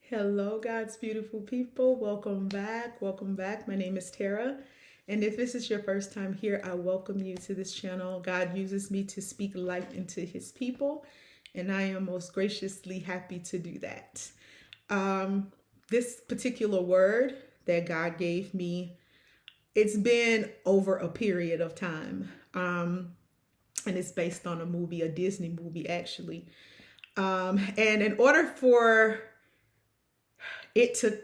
Hello, God's beautiful people. Welcome back. Welcome back. My name is Tara. And if this is your first time here, I welcome you to this channel. God uses me to speak life into his people, and I am most graciously happy to do that. This particular word that God gave me, it's been over a period of time. And it's based on a movie, a Disney movie, actually. And in order it to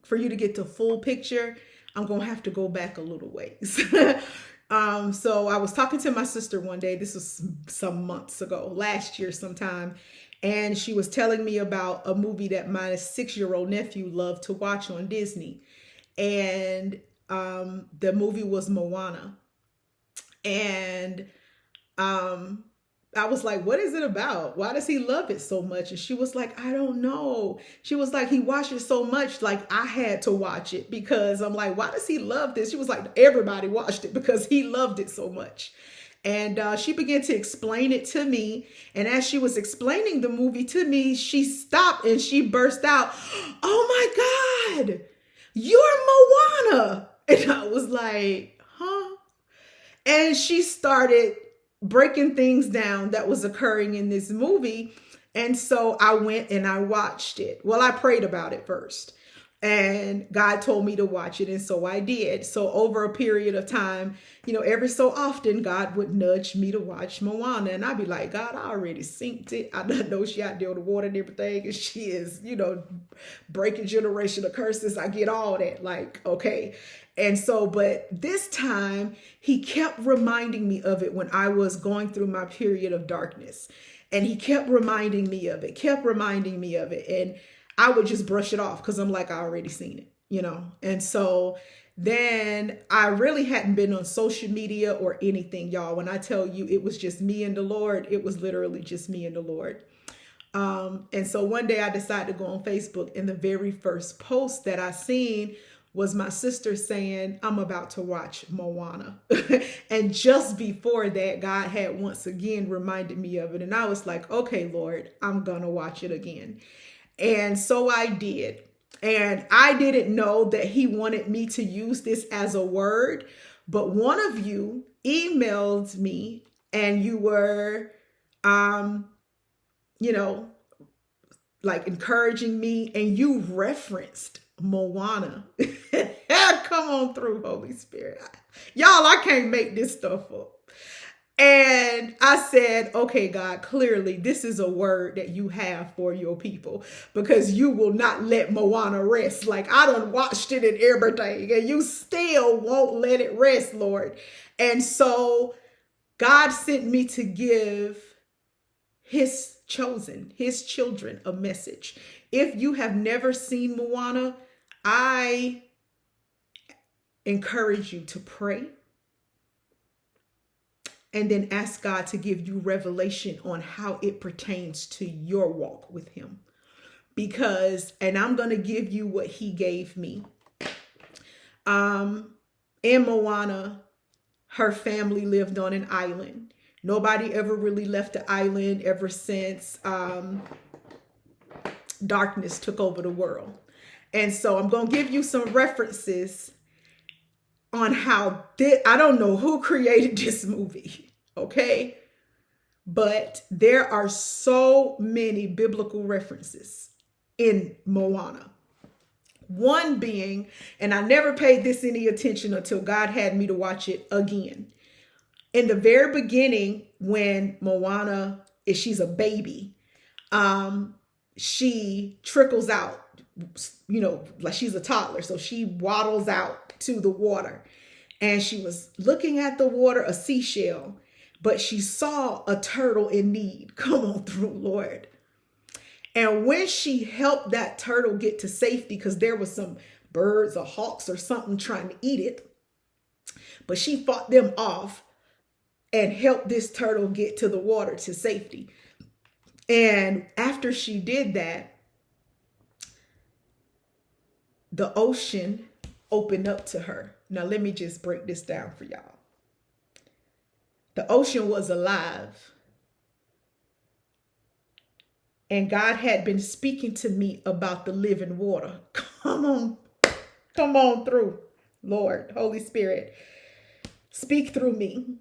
for you to get the full picture, I'm gonna have to go back a little ways. So I was talking to my sister one day. This was some months ago, last year sometime, and she was telling me about a movie that my 6-year-old nephew loved to watch on Disney, and the movie was Moana, and um I was like, what is it about? Why does he love it so much? And she was like, I don't know. She was like, he watched it so much, like I had to watch it because I'm like, why does he love this? She was like, everybody watched it because he loved it so much. And she began to explain it to me. And as she was explaining the movie to me, she stopped and she burst out, oh my God, you're Moana. And I was like, huh? And she started breaking things down that was occurring in this movie. And so I went and I watched it. Well, I prayed about it first. And God told me to watch it. And so I did. So over a period of time, every so often, God would nudge me to watch Moana. And I'd be like, God, I already synced it. I know she out there with the water and everything. And she is, breaking generational curses. I get all that. Like, okay. And so, but this time he kept reminding me of it when I was going through my period of darkness. And he kept reminding me of it, kept reminding me of it. And I would just brush it off because I'm like, I already seen it. And so then I really hadn't been on social media or anything, y'all. When I tell you it was just me and the Lord, it was literally just me and the Lord. And so one day I decided to go on Facebook, and the very first post that I seen was my sister saying, I'm about to watch Moana. And just before that, God had once again reminded me of it. And I was like, okay, Lord, I'm going to watch it again. And so I did. And I didn't know that he wanted me to use this as a word. But one of you emailed me and you were, you know, like encouraging me, and you referenced Moana. Come on through, Holy Spirit. Y'all, I can't make this stuff up. And I said, okay, God, clearly this is a word that you have for your people, because you will not let Moana rest. Like, I done watched it and everything, and you still won't let it rest, Lord. And so God sent me to give his children, a message. If you have never seen Moana, I encourage you to pray and then ask God to give you revelation on how it pertains to your walk with him. And I'm going to give you what he gave me. In Moana, her family lived on an island. Nobody ever really left the island ever since darkness took over the world. And so I'm going to give you some references on how I don't know who created this movie, okay? But there are so many biblical references in Moana. One being, and I never paid this any attention until God had me to watch it again. In the very beginning, when Moana she's a baby, she trickles out, like she's a toddler. So she waddles out to the water, and she was looking at the water, a seashell, but she saw a turtle in need. Come on through, Lord. And when she helped that turtle get to safety, because there was some birds or hawks or something trying to eat it, but she fought them off and helped this turtle get to the water to safety. And after she did that, the ocean opened up to her. Now, let me just break this down for y'all. The ocean was alive. And God had been speaking to me about the living water. Come on through, Lord, Holy Spirit. Speak through me.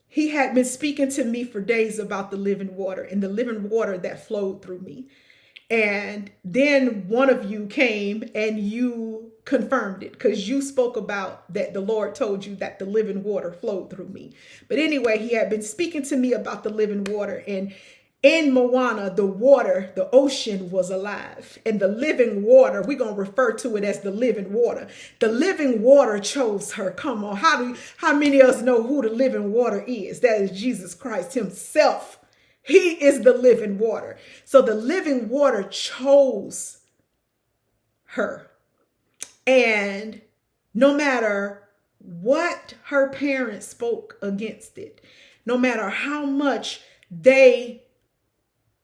He had been speaking to me for days about the living water and the living water that flowed through me. And then one of you came and you confirmed it because you spoke about that the Lord told you that the living water flowed through me. But anyway, he had been speaking to me about the living water. And in Moana, the water, the ocean was alive. And the living water, we're going to refer to it as the living water. The living water chose her. Come on. How many of us know who the living water is? That is Jesus Christ himself. He is the living water. So the living water chose her. And no matter what her parents spoke against it, no matter how much they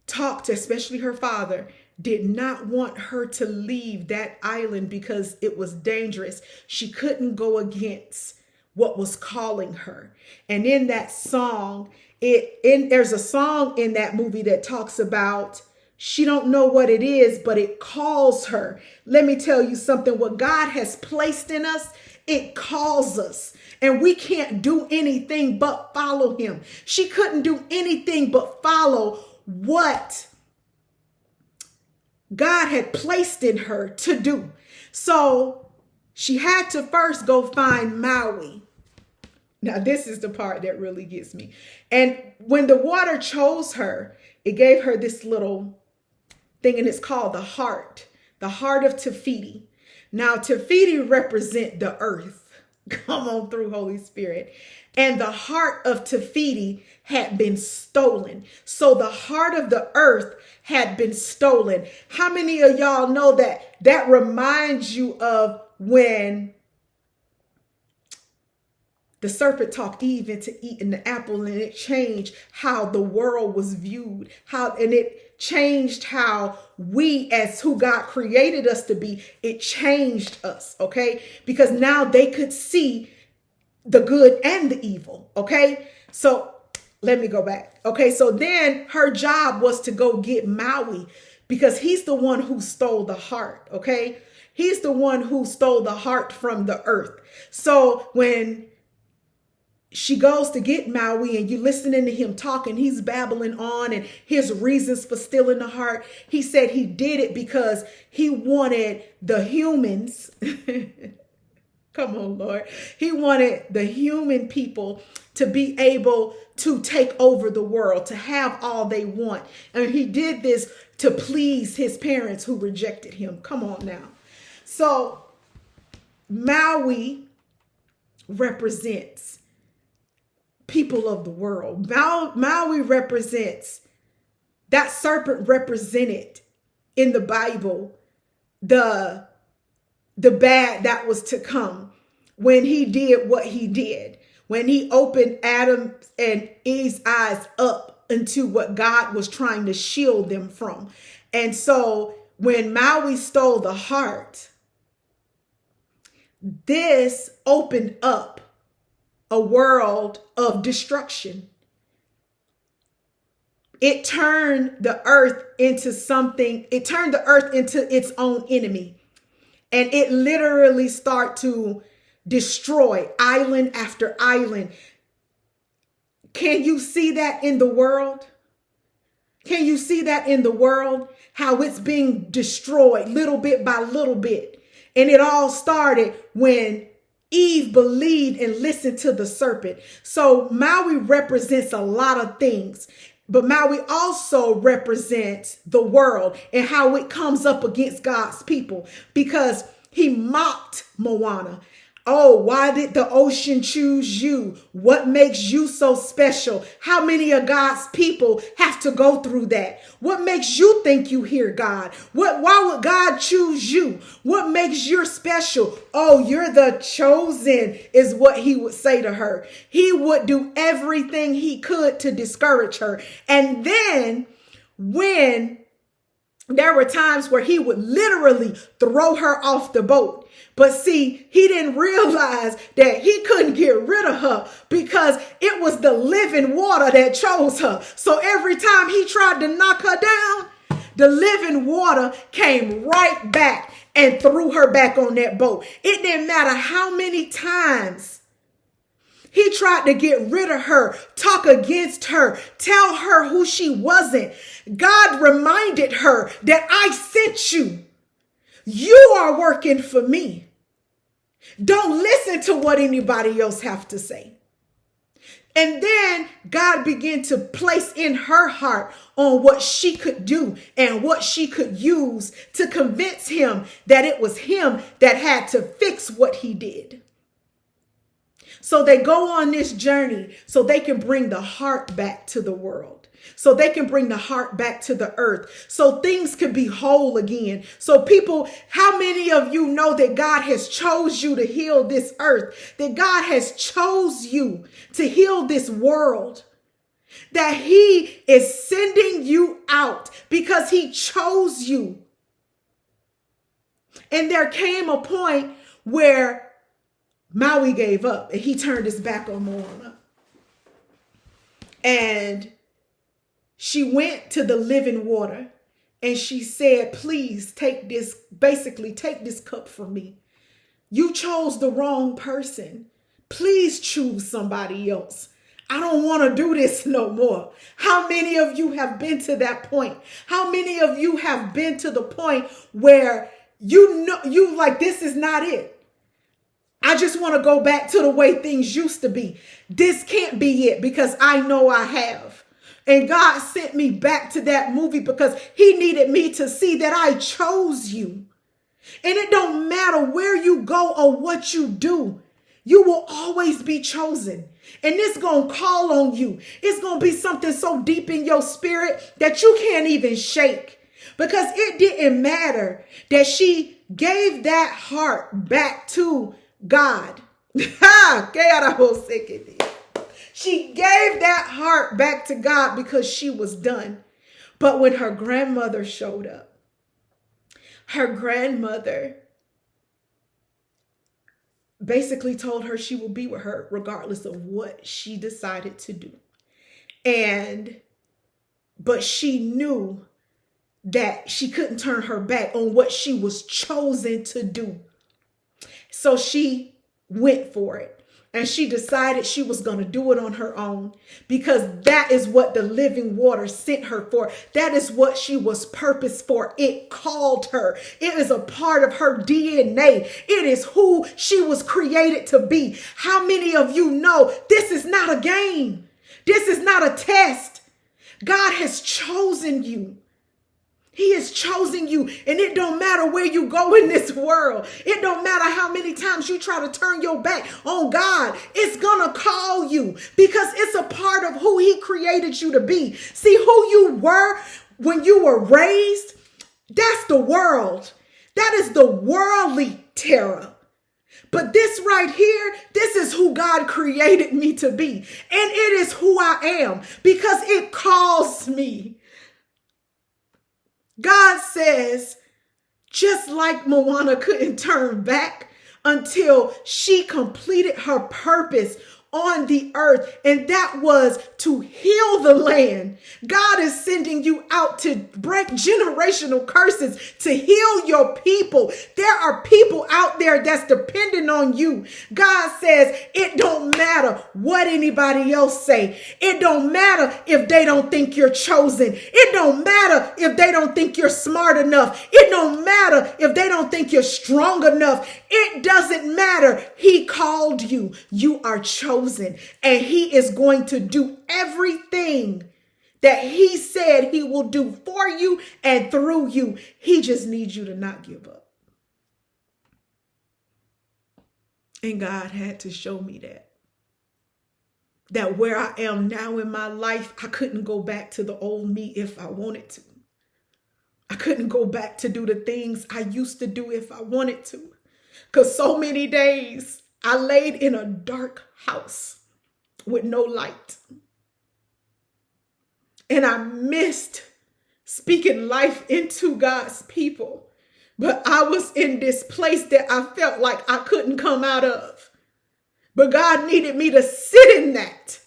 talked, especially her father, did not want her to leave that island because it was dangerous. She couldn't go against what was calling her. And in that song, there's a song in that movie that talks about she don't know what it is, but it calls her. Let me tell you something. What God has placed in us, it calls us. And we can't do anything but follow him. She couldn't do anything but follow what God had placed in her to do. So she had to first go find Maui. Now, this is the part that really gets me. And when the water chose her, it gave her this little thing, and it's called the heart of Tafiti. Now, Tafiti represent the earth. Come on through, Holy Spirit. And the heart of Tafiti had been stolen. So the heart of the earth had been stolen. How many of y'all know that reminds you of when the serpent talked Eve into eating the apple, and it changed how the world was viewed, and it changed how we, as who God created us to be, it changed us, okay? Because now they could see the good and the evil, okay? So let me go back. Okay, so then her job was to go get Maui because he's the one who stole the heart, okay? He's the one who stole the heart from the earth. So when she goes to get Maui and you're listening to him talking, he's babbling on and his reasons for stealing the heart. He said he did it because he wanted the humans. Come on, Lord. He wanted the human people to be able to take over the world, to have all they want. And he did this to please his parents who rejected him. Come on now. So Maui represents people of the world. Maui represents, that serpent represented in the Bible the bad that was to come when he did what he did, when he opened Adam and Eve's eyes up into what God was trying to shield them from. And so when Maui stole the heart, this opened up a world of destruction. It turned the earth into its own enemy. And it literally started to destroy island after island. Can you see that in the world? Can you see that in the world? How it's being destroyed little bit by little bit. And it all started when Eve believed and listened to the serpent. So Maui represents a lot of things, but Maui also represents the world and how it comes up against God's people because he mocked Moana. Oh, why did the ocean choose you? What makes you so special? How many of God's people have to go through that? What makes you think you hear God? Why would God choose you? What makes you special? Oh, you're the chosen, is what he would say to her. He would do everything he could to discourage her. And then when there were times where he would literally throw her off the boat. But see, he didn't realize that he couldn't get rid of her because it was the living water that chose her. So every time he tried to knock her down, The living water came right back and threw her back on that boat. It didn't matter how many times he tried to get rid of her, talk against her, tell her who she wasn't. God reminded her that I sent you. You are working for me. Don't listen to what anybody else have to say. And then God began to place in her heart on what she could do and what she could use to convince him that it was him that had to fix what he did. So they go on this journey so they can bring the heart back to the world, so they can bring the heart back to the earth, so things can be whole again. So people, how many of you know that God has chose you to heal this earth, that God has chose you to heal this world, that he is sending you out because he chose you? And there came a point where Maui gave up and he turned his back on Moana. And she went to the living water and she said, please take this, basically take this cup from me. You chose the wrong person. Please choose somebody else. I don't want to do this no more. How many of you have been to that point? How many of you have been to the point where you know, you like, this is not it. I just want to go back to the way things used to be. This can't be it because I know I have. And God sent me back to that movie because he needed me to see that I chose you. And it don't matter where you go or what you do, you will always be chosen. And it's going to call on you. It's going to be something so deep in your spirit that you can't even shake. Because it didn't matter that she gave that heart back to God. She gave that heart back to God because she was done. But when her grandmother showed up, her grandmother basically told her she will be with her regardless of what she decided to do. But she knew that she couldn't turn her back on what she was chosen to do. So she went for it. And she decided she was going to do it on her own because that is what the living water sent her for. That is what she was purposed for. It called her. It is a part of her DNA. It is who she was created to be. How many of you know this is not a game? This is not a test. God has chosen you. He has chosen you, and it don't matter where you go in this world. It don't matter how many times you try to turn your back on God. It's gonna call you because it's a part of who he created you to be. See, who you were when you were raised, that's the world. That is the worldly terror. But this right here, this is who God created me to be. And it is who I am because it calls me. God says, just like Moana couldn't turn back until she completed her purpose on the earth, and that was to heal the land. God is sending you out to break generational curses, to heal your people. There are people out there that's dependent on you. God says it don't matter what anybody else say. It don't matter if they don't think you're chosen. It don't matter if they don't think you're smart enough. It don't matter if they don't think you're strong enough. It doesn't matter. He called you. You are chosen. And he is going to do everything that he said he will do for you and through you. He just needs you to not give up. And God had to show me that where I am now in my life, I couldn't go back to the old me if I wanted to. I couldn't go back to do the things I used to do if I wanted to. Because so many days I laid in a dark house with no light. And I missed speaking life into God's people. But I was in this place that I felt like I couldn't come out of. But God needed me to sit in that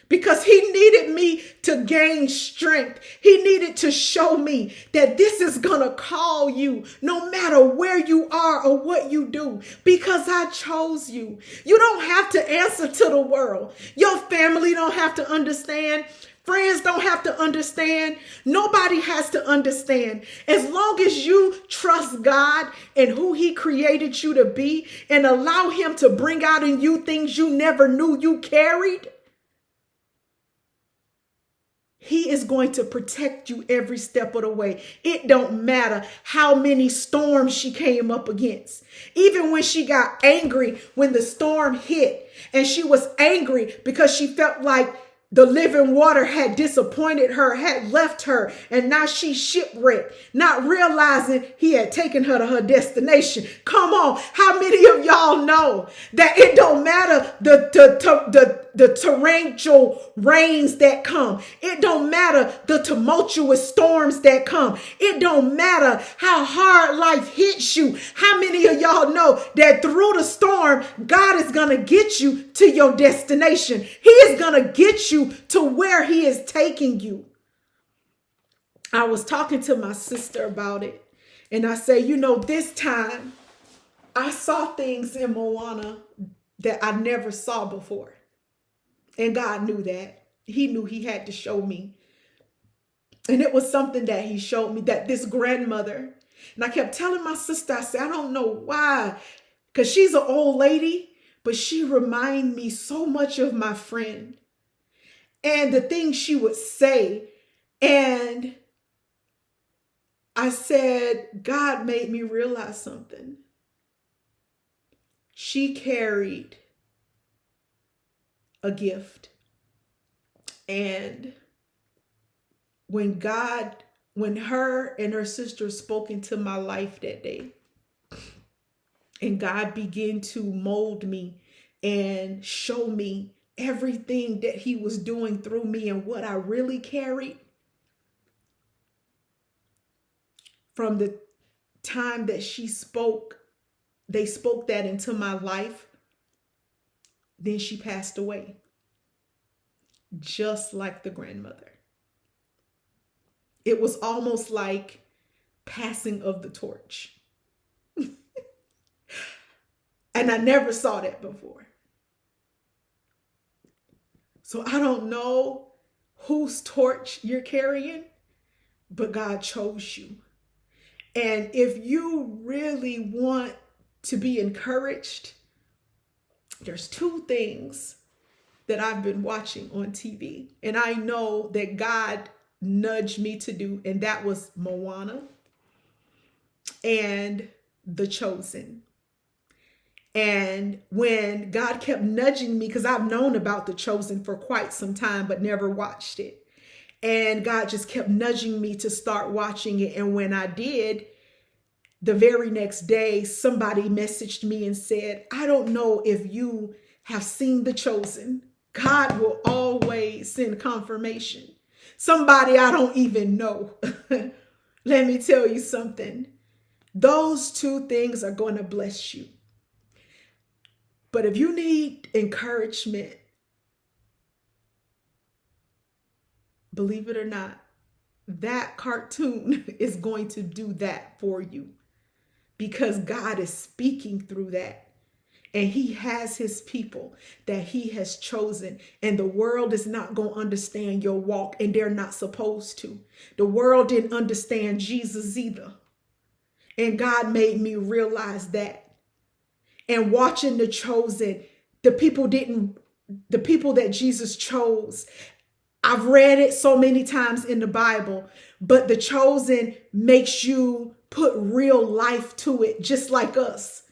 because he needed me to gain strength. He needed to show me that this is going to call you no matter where you are or what you do, because I chose you. You don't have to answer to the world. Your family don't have to understand. Friends don't have to understand. Nobody has to understand. As long as you trust God and who he created you to be and allow him to bring out in you things you never knew you carried, he is going to protect you every step of the way. It don't matter how many storms she came up against. Even when she got angry when the storm hit, and she was angry because she felt like the living water had disappointed her, had left her, and now she's shipwrecked, not realizing he had taken her to her destination. Come on, how many of y'all know that it don't matter the torrential rains that come? It don't matter the tumultuous storms that come. It don't matter how hard life hits you. How many of y'all know that through the storm, God is going to get you to your destination? He is going to get you to where he is taking you. I was talking to my sister about it, and I say, this time I saw things in Moana that I never saw before. And God knew that. He knew he had to show me. And it was something that he showed me, that this grandmother, and I kept telling my sister, I said, I don't know why, because she's an old lady, but she reminded me so much of my friend and the things she would say. And I said, God made me realize something. She carried a gift. And when her and her sister spoke into my life that day, and God began to mold me and show me everything that he was doing through me and what I really carried, from the time that they spoke that into my life, then she passed away. Just like the grandmother. It was almost like passing of the torch. And I never saw that before. So I don't know whose torch you're carrying, but God chose you. And if you really want to be encouraged, there's two things that I've been watching on TV, and I know that God nudged me to do, and that was Moana and The Chosen. And when God kept nudging me, because I've known about The Chosen for quite some time, but never watched it. And God just kept nudging me to start watching it. And when I did, the very next day, somebody messaged me and said, I don't know if you have seen The Chosen. God will always send confirmation. Somebody I don't even know. Let me tell you something. Those two things are going to bless you. But if you need encouragement, believe it or not, that cartoon is going to do that for you, because God is speaking through that. And he has his people that he has chosen. And the world is not going to understand your walk, and they're not supposed to. The world didn't understand Jesus either. And God made me realize that. And watching The Chosen, the people that Jesus chose, I've read it so many times in the Bible, but The Chosen makes you put real life to it, just like us,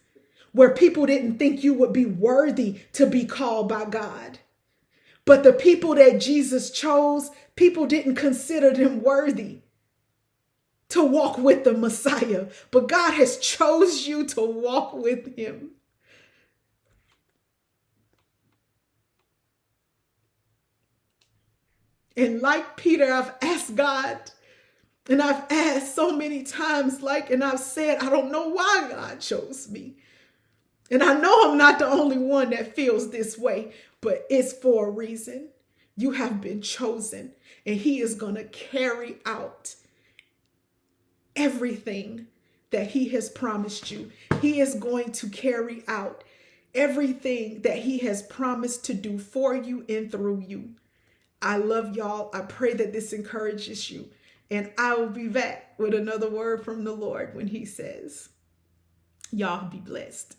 where people didn't think you would be worthy to be called by God. But the people that Jesus chose, people didn't consider them worthy to walk with the Messiah. But God has chose you to walk with him. And like Peter, I've asked God, and I've asked so many times, and I've said, I don't know why God chose me. And I know I'm not the only one that feels this way, but it's for a reason. You have been chosen, and he is going to carry out everything that he has promised you. He is going to carry out everything that he has promised to do for you and through you. I love y'all. I pray that this encourages you. And I will be back with another word from the Lord when he says, y'all be blessed.